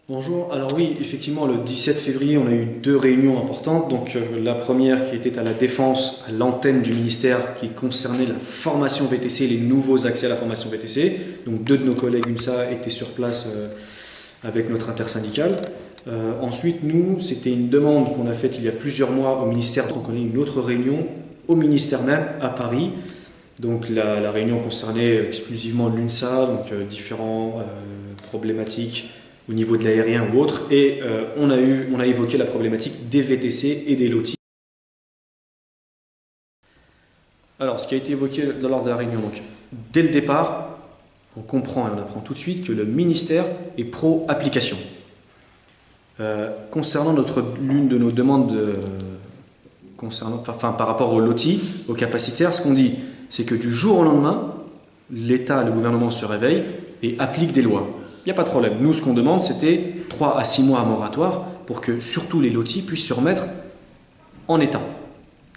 Bonjour, alors oui, effectivement, le 17 février, on a eu deux réunions importantes. Donc, la première qui était à la Défense, à l'antenne du ministère, qui concernait la formation VTC, les nouveaux accès à la formation VTC. Donc, deux de nos collègues UNSA étaient sur place avec notre intersyndicale. Ensuite, nous, c'était une demande qu'on a faite il y a plusieurs mois au ministère. Donc, on a eu une autre réunion au ministère même, à Paris. Donc, la réunion concernait exclusivement l'UNSA, donc différentes problématiques au niveau de l'aérien ou autre, et on a évoqué la problématique des VTC et des lotis. Alors, ce qui a été évoqué lors de la réunion, donc, dès le départ, on comprend et on apprend tout de suite que le ministère est pro-application. Concernant l'une de nos demandes par rapport au loti, aux capacitaires, ce qu'on dit, c'est que du jour au lendemain, l'État, le gouvernement se réveille et applique des lois. Il n'y a pas de problème. Nous, ce qu'on demande, c'était 3 à 6 mois à moratoire pour que surtout les lotis puissent se remettre en état,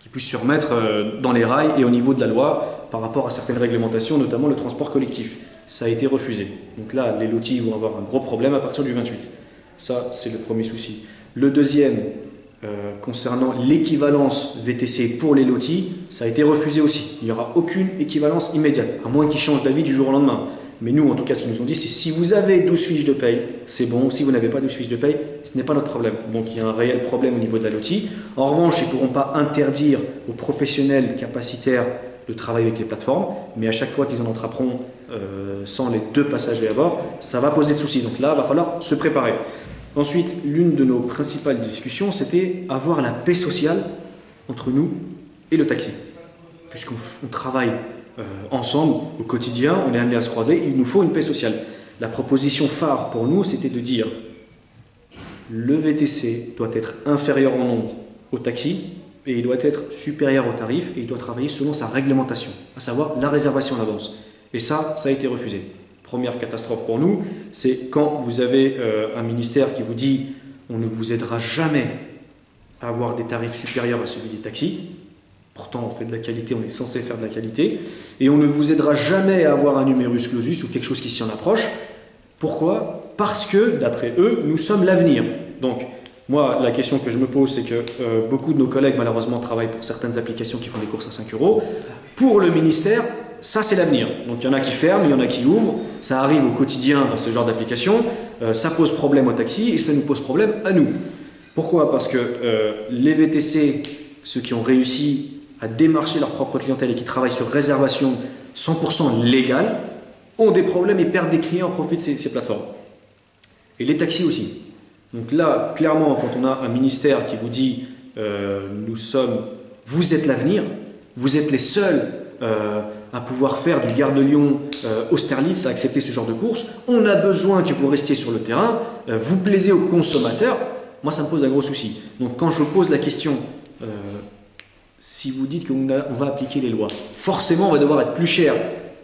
qu'ils puissent se remettre dans les rails et au niveau de la loi par rapport à certaines réglementations, notamment le transport collectif. Ça a été refusé. Donc là, les lotis vont avoir un gros problème à partir du 28. Ça, c'est le premier souci. Le deuxième, concernant l'équivalence VTC pour les lotis, ça a été refusé aussi. Il n'y aura aucune équivalence immédiate, à moins qu'ils changent d'avis du jour au lendemain. Mais nous, en tout cas, ce qu'ils nous ont dit, c'est si vous avez 12 fiches de paye, c'est bon. Si vous n'avez pas 12 fiches de paye, ce n'est pas notre problème. Donc il y a un réel problème au niveau de la loti. En revanche, ils ne pourront pas interdire aux professionnels capacitaires de travailler avec les plateformes, mais à chaque fois qu'ils en attraperont sans les 2 passagers à bord, ça va poser de soucis. Donc là, il va falloir se préparer. Ensuite, l'une de nos principales discussions, c'était avoir la paix sociale entre nous et le taxi. Puisqu'on travaille ensemble au quotidien, on est amené à se croiser, il nous faut une paix sociale. La proposition phare pour nous, c'était de dire le VTC doit être inférieur en nombre au taxi et il doit être supérieur au tarif et il doit travailler selon sa réglementation, à savoir la réservation à l'avance. Et ça a été refusé. Première catastrophe pour nous, c'est quand vous avez un ministère qui vous dit on ne vous aidera jamais à avoir des tarifs supérieurs à celui des taxis. Pourtant, on fait de la qualité, on est censé faire de la qualité. Et on ne vous aidera jamais à avoir un numerus clausus ou quelque chose qui s'y en approche. Pourquoi? Parce que, d'après eux, nous sommes l'avenir. Donc, moi, la question que je me pose, c'est que beaucoup de nos collègues, malheureusement, travaillent pour certaines applications qui font des courses à 5 euros. Pour le ministère, ça, c'est l'avenir. Donc, il y en a qui ferment, il y en a qui ouvrent. Ça arrive au quotidien dans ce genre d'application. Ça pose problème aux taxis et ça nous pose problème à nous. Pourquoi? Parce que les VTC, ceux qui ont réussi à démarcher leur propre clientèle et qui travaillent sur réservation 100% légale, ont des problèmes et perdent des clients au profit de ces plateformes. Et les taxis aussi. Donc là, clairement, quand on a un ministère qui vous dit vous êtes l'avenir, vous êtes les seuls à pouvoir faire du Gare de Lyon Austerlitz, à accepter ce genre de course, on a besoin que vous restiez sur le terrain, vous plaisez aux consommateurs, moi ça me pose un gros souci. Donc quand je pose la question, si vous dites qu'on va appliquer les lois, forcément on va devoir être plus cher.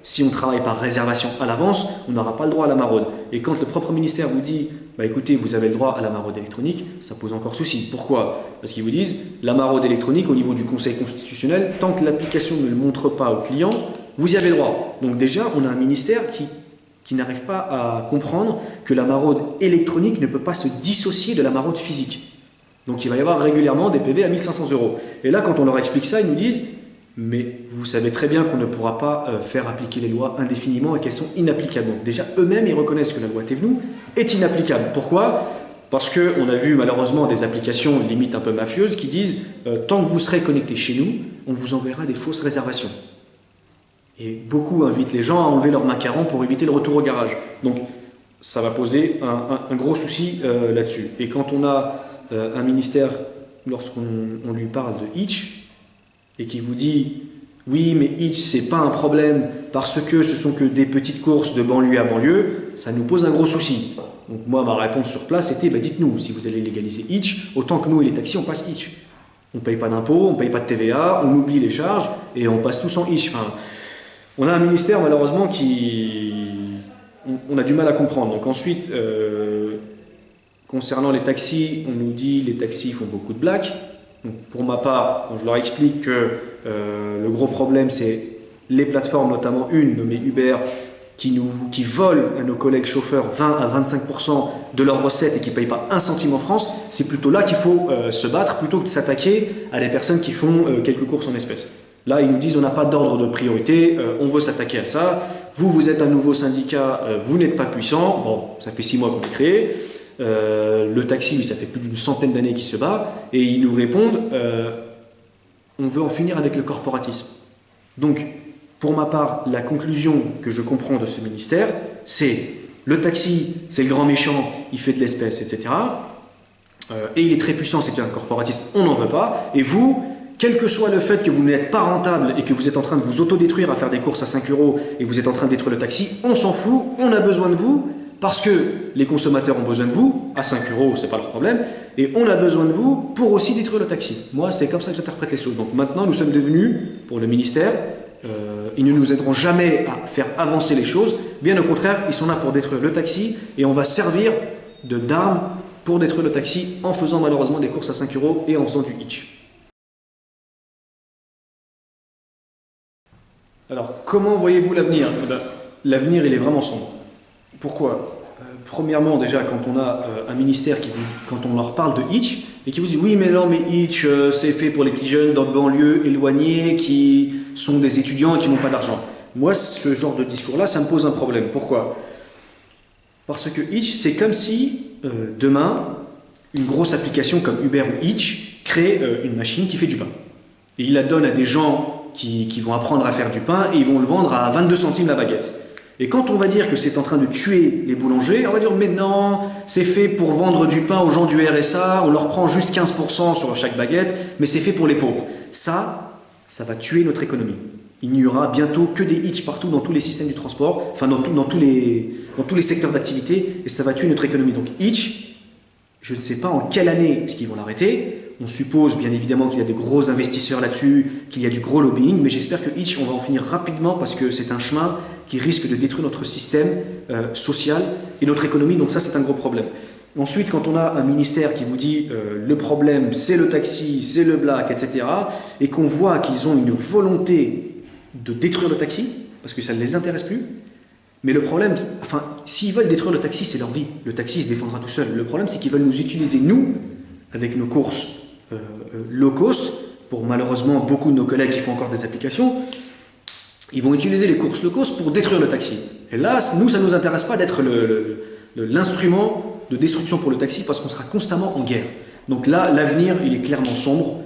Si on travaille par réservation à l'avance, on n'aura pas le droit à la maraude. Et quand le propre ministère vous dit bah écoutez, vous avez le droit à la maraude électronique, ça pose encore souci. Pourquoi? Parce qu'ils vous disent la maraude électronique au niveau du Conseil constitutionnel, tant que l'application ne le montre pas au client, vous y avez droit. Donc déjà, on a un ministère qui n'arrive pas à comprendre que la maraude électronique ne peut pas se dissocier de la maraude physique. Donc il va y avoir régulièrement des PV à 1 500 euros. Et là, quand on leur explique ça, ils nous disent mais vous savez très bien qu'on ne pourra pas faire appliquer les lois indéfiniment et qu'elles sont inapplicables. Donc déjà, eux-mêmes, ils reconnaissent que la loi Thévenoud est inapplicable. Pourquoi? Parce qu'on a vu malheureusement des applications limite un peu mafieuses qui disent tant que vous serez connecté chez nous, on vous enverra des fausses réservations. Et beaucoup invitent les gens à enlever leur macaron pour éviter le retour au garage. Donc ça va poser un gros souci là-dessus. Et quand on a un ministère, lorsqu'on lui parle de Hitch, et qui vous dit oui mais Hitch c'est pas un problème parce que ce sont que des petites courses de banlieue à banlieue, ça nous pose un gros souci. Donc moi ma réponse sur place était bah, dites-nous si vous allez légaliser Hitch, autant que nous et les taxis on passe Hitch. On ne paye pas d'impôts, on ne paye pas de TVA, on oublie les charges et on passe tous en Hitch. Enfin, on a un ministère malheureusement on a du mal à comprendre. Donc ensuite concernant les taxis, on nous dit les taxis font beaucoup de blagues. Donc pour ma part, quand je leur explique que le gros problème c'est les plateformes, notamment une nommée Uber, qui volent à nos collègues chauffeurs 20 à 25% de leurs recettes et qui ne payent pas un centime en France, c'est plutôt là qu'il faut se battre, plutôt que de s'attaquer à des personnes qui font quelques courses en espèces. Là, ils nous disent on n'a pas d'ordre de priorité, on veut s'attaquer à ça. Vous êtes un nouveau syndicat, vous n'êtes pas puissant. Bon, ça fait 6 mois qu'on est créé. Le taxi, lui, ça fait plus d'une centaine d'années qu'il se bat. Et ils nous répondent on veut en finir avec le corporatisme. Donc, pour ma part, la conclusion que je comprends de ce ministère, c'est le taxi, c'est le grand méchant, il fait de l'espèce, etc. Et il est très puissant, c'est un corporatisme, on n'en veut pas. Et vous, quel que soit le fait que vous n'êtes pas rentable et que vous êtes en train de vous autodétruire à faire des courses à 5 € et vous êtes en train de détruire le taxi, on s'en fout, on a besoin de vous parce que les consommateurs ont besoin de vous, à 5 €, c'est pas leur problème, et on a besoin de vous pour aussi détruire le taxi. Moi, c'est comme ça que j'interprète les choses. Donc maintenant, nous sommes devenus, pour le ministère, ils ne nous aideront jamais à faire avancer les choses, bien au contraire, ils sont là pour détruire le taxi et on va servir d'arme pour détruire le taxi en faisant malheureusement des courses à 5 € et en faisant du hitch. Alors, comment voyez-vous l'avenir? L'avenir, il est vraiment sombre. Pourquoi? Premièrement, déjà, quand on a un ministère quand on leur parle de hitch, et qui vous dit oui, mais non, mais hitch, c'est fait pour les petits jeunes dans de banlieues éloignées qui sont des étudiants et qui n'ont pas d'argent. Moi, ce genre de discours-là, ça me pose un problème. Pourquoi? Parce que hitch, c'est comme si demain, une grosse application comme Uber ou Hitch crée une machine qui fait du pain. Et il la donne à des gens qui vont apprendre à faire du pain et ils vont le vendre à 22 centimes la baguette. Et quand on va dire que c'est en train de tuer les boulangers, on va dire mais non, c'est fait pour vendre du pain aux gens du RSA, on leur prend juste 15% sur chaque baguette, mais c'est fait pour les pauvres. Ça va tuer notre économie. Il n'y aura bientôt que des hitch partout dans tous les systèmes du transport, enfin dans tous les secteurs d'activité, et ça va tuer notre économie. Donc hitch, je ne sais pas en quelle année est-ce qu'ils vont l'arrêter. On suppose bien évidemment qu'il y a des gros investisseurs là-dessus, qu'il y a du gros lobbying, mais j'espère que hitch, on va en finir rapidement parce que c'est un chemin qui risque de détruire notre système social et notre économie, donc ça c'est un gros problème. Ensuite, quand on a un ministère qui vous dit le problème c'est le taxi, c'est le black, etc., et qu'on voit qu'ils ont une volonté de détruire le taxi, parce que ça ne les intéresse plus, mais le problème, enfin, s'ils veulent détruire le taxi, c'est leur vie, le taxi se défendra tout seul. Le problème c'est qu'ils veulent nous utiliser, nous, avec nos courses low cost, pour malheureusement beaucoup de nos collègues qui font encore des applications, ils vont utiliser les courses low cost pour détruire le taxi. Et là, nous, ça ne nous intéresse pas d'être l'instrument de destruction pour le taxi parce qu'on sera constamment en guerre. Donc là, l'avenir, il est clairement sombre.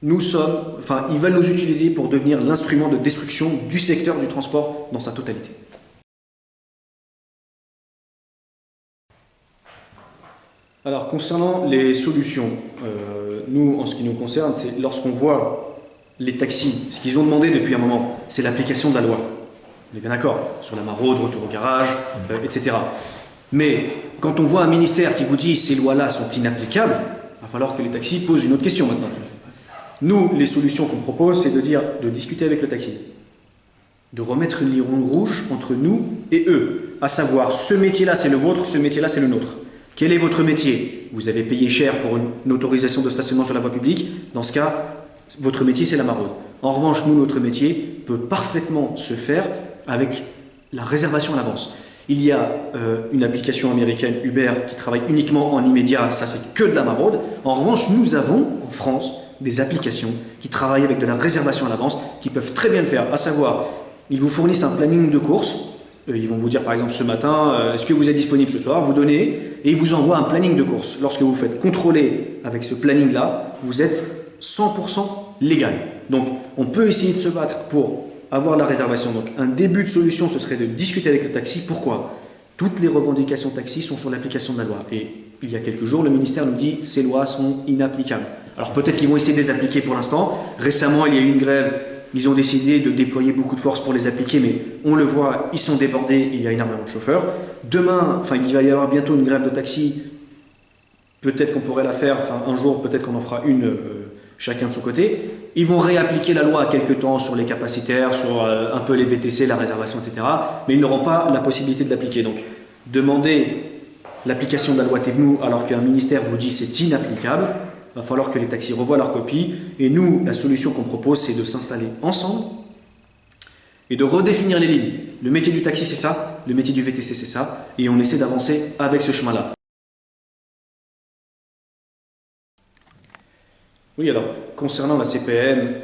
Ils veulent nous utiliser pour devenir l'instrument de destruction du secteur du transport dans sa totalité. Alors, concernant les solutions, nous, en ce qui nous concerne, c'est lorsqu'on voit les taxis, ce qu'ils ont demandé depuis un moment, c'est l'application de la loi. On est bien d'accord, sur la maraude, retour au garage, etc. Mais quand on voit un ministère qui vous dit ces lois-là sont inapplicables, il va falloir que les taxis posent une autre question maintenant. Nous, les solutions qu'on propose, c'est de discuter avec le taxi, de remettre une ligne rouge entre nous et eux, à savoir ce métier-là c'est le vôtre, ce métier-là c'est le nôtre. Quel est votre métier? Vous avez payé cher pour une autorisation de stationnement sur la voie publique. Dans ce cas, votre métier, c'est la maraude. En revanche, nous, notre métier peut parfaitement se faire avec la réservation à l'avance. Il y a une application américaine, Uber, qui travaille uniquement en immédiat. Ça, c'est que de la maraude. En revanche, nous avons, en France, des applications qui travaillent avec de la réservation à l'avance, qui peuvent très bien le faire. À savoir, ils vous fournissent un planning de course. Ils vont vous dire par exemple ce matin, est-ce que vous êtes disponible ce soir? Vous donnez et ils vous envoient un planning de course. Lorsque vous faites contrôler avec ce planning-là, vous êtes 100% légal. Donc on peut essayer de se battre pour avoir la réservation. Donc un début de solution, ce serait de discuter avec le taxi. Pourquoi? Toutes les revendications taxi sont sur l'application de la loi. Et il y a quelques jours, le ministère nous dit ces lois sont inapplicables. Alors peut-être qu'ils vont essayer de les appliquer pour l'instant. Récemment, il y a eu une grève. Ils ont décidé de déployer beaucoup de force pour les appliquer, mais on le voit, ils sont débordés, il y a énormément de chauffeurs. Demain, il va y avoir bientôt une grève de taxi. Peut-être qu'on pourrait la faire, un jour, peut-être qu'on en fera une chacun de son côté. Ils vont réappliquer la loi à quelques temps sur les capacitaires, sur un peu les VTC, la réservation, etc. Mais ils n'auront pas la possibilité de l'appliquer. Donc, demander l'application de la loi TEVNU alors qu'un ministère vous dit c'est inapplicable, il va falloir que les taxis revoient leur copie. Et nous, la solution qu'on propose, c'est de s'installer ensemble et de redéfinir les lignes. Le métier du taxi, c'est ça. le métier du VTC c'est ça, et on essaie d'avancer avec ce chemin-là. Oui, alors, concernant la CPM,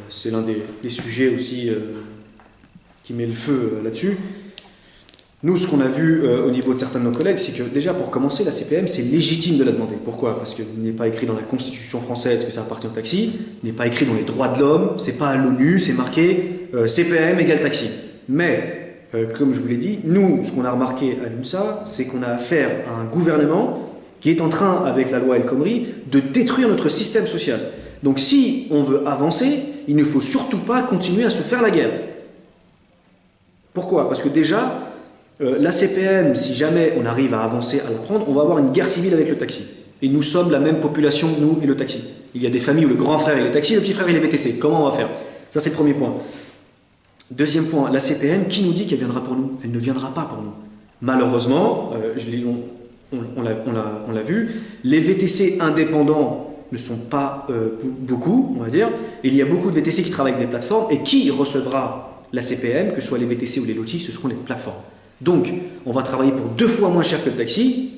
c'est l'un des sujets aussi qui met le feu là-dessus. Nous, ce qu'on a vu au niveau de certains de nos collègues, c'est que déjà, pour commencer, la CPM, c'est légitime de la demander. Pourquoi? Parce qu'il n'est pas écrit dans la Constitution française que ça appartient au taxi, il n'est pas écrit dans les droits de l'homme, c'est pas à l'ONU, c'est marqué CPM égale taxi. Mais, comme je vous l'ai dit, nous, ce qu'on a remarqué à l'UNSA, c'est qu'on a affaire à un gouvernement qui est en train, avec la loi El Khomri, de détruire notre système social. Donc si on veut avancer, il ne faut surtout pas continuer à se faire la guerre. Pourquoi? Parce que déjà, la CPM, si jamais on arrive à avancer, à la prendre, on va avoir une guerre civile avec le taxi. Et nous sommes la même population, nous et le taxi. Il y a des familles où le grand frère il est taxi, le petit frère il est VTC. Comment on va faire? Ça c'est le premier point. Deuxième point, la CPM, qui nous dit qu'elle viendra pour nous? Elle ne viendra pas pour nous. Malheureusement, on l'a vu, les VTC indépendants ne sont pas beaucoup, on va dire, et il y a beaucoup de VTC qui travaillent avec des plateformes, et qui recevra la CPM, que ce soit les VTC ou les lotis, ce seront les plateformes. Donc, on va travailler pour 2 fois moins cher que le taxi,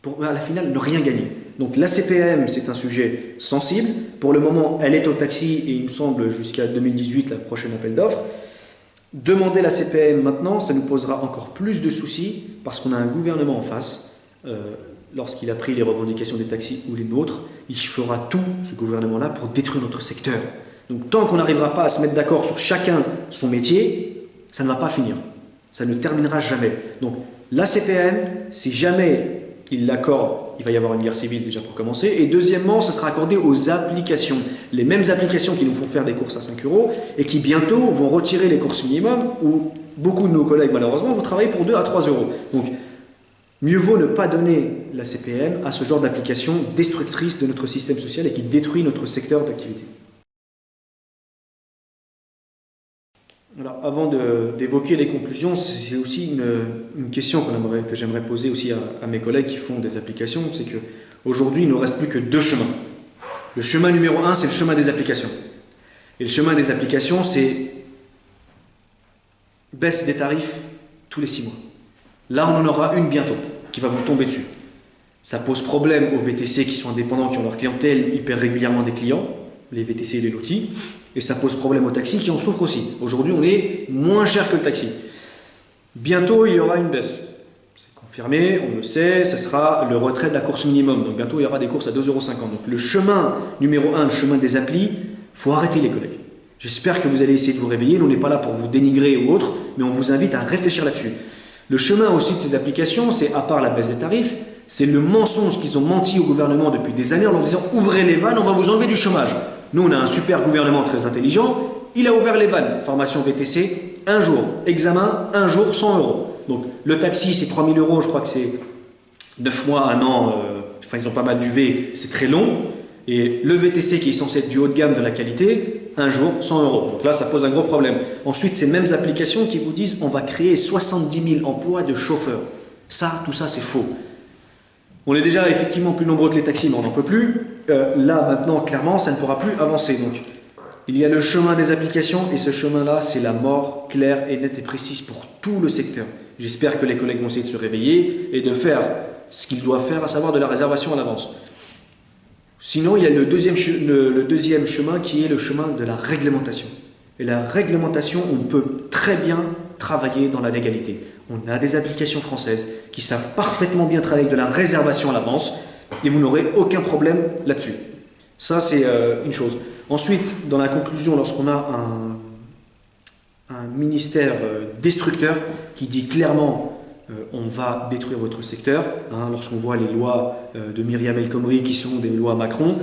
pour à la finale ne rien gagner. Donc la CPM, c'est un sujet sensible. Pour le moment, elle est au taxi, et il me semble jusqu'à 2018, la prochaine appel d'offres. Demander la CPM maintenant, ça nous posera encore plus de soucis, parce qu'on a un gouvernement en face. Lorsqu'il a pris les revendications des taxis ou les nôtres, il fera tout, ce gouvernement-là, pour détruire notre secteur. Donc tant qu'on n'arrivera pas à se mettre d'accord sur chacun son métier, ça ne va pas finir. Ça ne terminera jamais. Donc la CPM, si jamais il l'accorde, il va y avoir une guerre civile déjà pour commencer. Et deuxièmement, ça sera accordé aux applications. Les mêmes applications qui nous font faire des courses à 5 € et qui bientôt vont retirer les courses minimum, où beaucoup de nos collègues malheureusement vont travailler pour 2 à 3 €. Donc mieux vaut ne pas donner la CPM à ce genre d'application destructrice de notre système social et qui détruit notre secteur d'activité. Alors, avant d'évoquer les conclusions, c'est aussi une question que j'aimerais poser aussi à mes collègues qui font des applications, c'est qu'aujourd'hui, il ne nous reste plus que 2 chemins. Le chemin numéro 1, c'est le chemin des applications. Et le chemin des applications, c'est baisse des tarifs tous les 6 mois. Là, on en aura une bientôt, qui va vous tomber dessus. Ça pose problème aux VTC qui sont indépendants, qui ont leur clientèle, ils perdent régulièrement des clients, les VTC et les lotis. Et ça pose problème aux taxis qui en souffrent aussi. Aujourd'hui, on est moins cher que le taxi. Bientôt, il y aura une baisse. C'est confirmé, on le sait, ça sera le retrait de la course minimum. Donc bientôt, il y aura des courses à 2,50 €. Donc le chemin numéro 1, le chemin des applis, il faut arrêter les collègues. J'espère que vous allez essayer de vous réveiller. Nous, on n'est pas là pour vous dénigrer ou autre, mais on vous invite à réfléchir là-dessus. Le chemin aussi de ces applications, c'est, à part la baisse des tarifs, c'est le mensonge qu'ils ont menti au gouvernement depuis des années en leur disant « Ouvrez les vannes, on va vous enlever du chômage ». Nous, on a un super gouvernement très intelligent. Il a ouvert les vannes. Formation VTC, 1 jour. Examen, 1 jour, 100 €. Donc, le taxi, c'est 3 000 €. Je crois que c'est 9 mois, 1 an. Enfin, ils ont pas mal d'UV. C'est très long. Et le VTC, qui est censé être du haut de gamme, de la qualité, 1 jour, 100 €. Donc là, ça pose un gros problème. Ensuite, ces mêmes applications qui vous disent on va créer 70 000 emplois de chauffeurs. Ça, tout ça, c'est faux. On est déjà effectivement plus nombreux que les taxis, mais on n'en peut plus. Là, maintenant, clairement, ça ne pourra plus avancer. Donc, il y a le chemin des applications, et ce chemin-là, c'est la mort claire et nette et précise pour tout le secteur. J'espère que les collègues vont essayer de se réveiller et de faire ce qu'ils doivent faire, à savoir de la réservation à l'avance. Sinon, il y a le deuxième chemin qui est le chemin de la réglementation. Et la réglementation, on peut très bien travailler dans la légalité. On a des applications françaises qui savent parfaitement bien travailler avec de la réservation à l'avance et vous n'aurez aucun problème là-dessus. Ça, c'est une chose. Ensuite, dans la conclusion, lorsqu'on a un ministère destructeur qui dit clairement on va détruire votre secteur, hein, lorsqu'on voit les lois de Myriam El Khomri qui sont des lois Macron,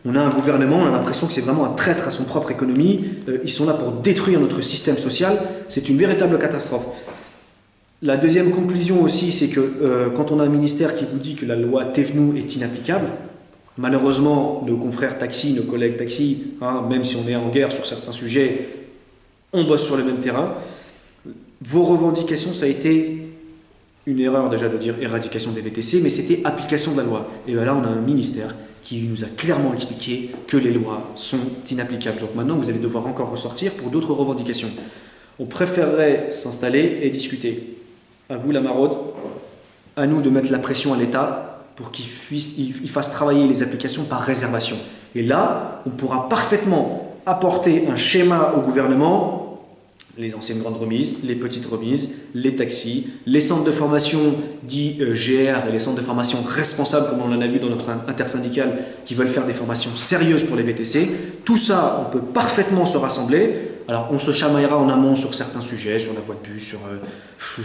on a un gouvernement, on a l'impression que c'est vraiment un traître à son propre économie, ils sont là pour détruire notre système social, c'est une véritable catastrophe. La deuxième conclusion aussi, c'est que quand on a un ministère qui vous dit que la loi Thévenoud est inapplicable, malheureusement, nos confrères taxis, nos collègues taxis, hein, même si on est en guerre sur certains sujets, on bosse sur le même terrain. Vos revendications, ça a été une erreur déjà de dire éradication des VTC, mais c'était application de la loi. Et bien là, on a un ministère qui nous a clairement expliqué que les lois sont inapplicables. Donc maintenant, vous allez devoir encore ressortir pour d'autres revendications. On préférerait s'installer et discuter. À vous la maraude, à nous de mettre la pression à l'État pour qu'il fasse travailler les applications par réservation. Et là, on pourra parfaitement apporter un schéma au gouvernement, les anciennes grandes remises, les petites remises, les taxis, les centres de formation dits GR et les centres de formation responsables, comme on en a vu dans notre intersyndicale, qui veulent faire des formations sérieuses pour les VTC. Tout ça, on peut parfaitement se rassembler. Alors, on se chamaillera en amont sur certains sujets, sur la voie de bus,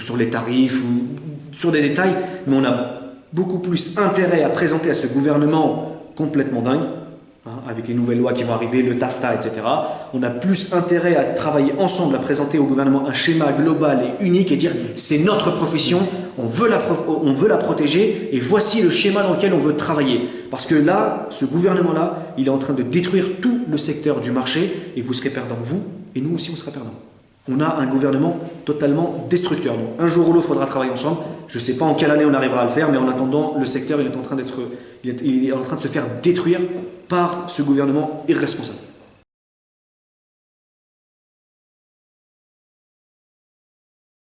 sur les tarifs, ou sur des détails, mais on a beaucoup plus intérêt à présenter à ce gouvernement complètement dingue, avec les nouvelles lois qui vont arriver, le TAFTA, etc. On a plus intérêt à travailler ensemble, à présenter au gouvernement un schéma global et unique et dire c'est notre profession, on veut la protéger et voici le schéma dans lequel on veut travailler. Parce que là, ce gouvernement-là, il est en train de détruire tout le secteur du marché et vous serez perdants, vous, et nous aussi on sera perdants. On a un gouvernement totalement destructeur. Donc, un jour ou l'autre, il faudra travailler ensemble. Je ne sais pas en quelle année on arrivera à le faire, mais en attendant, le secteur il est en train de se faire détruire par ce gouvernement irresponsable.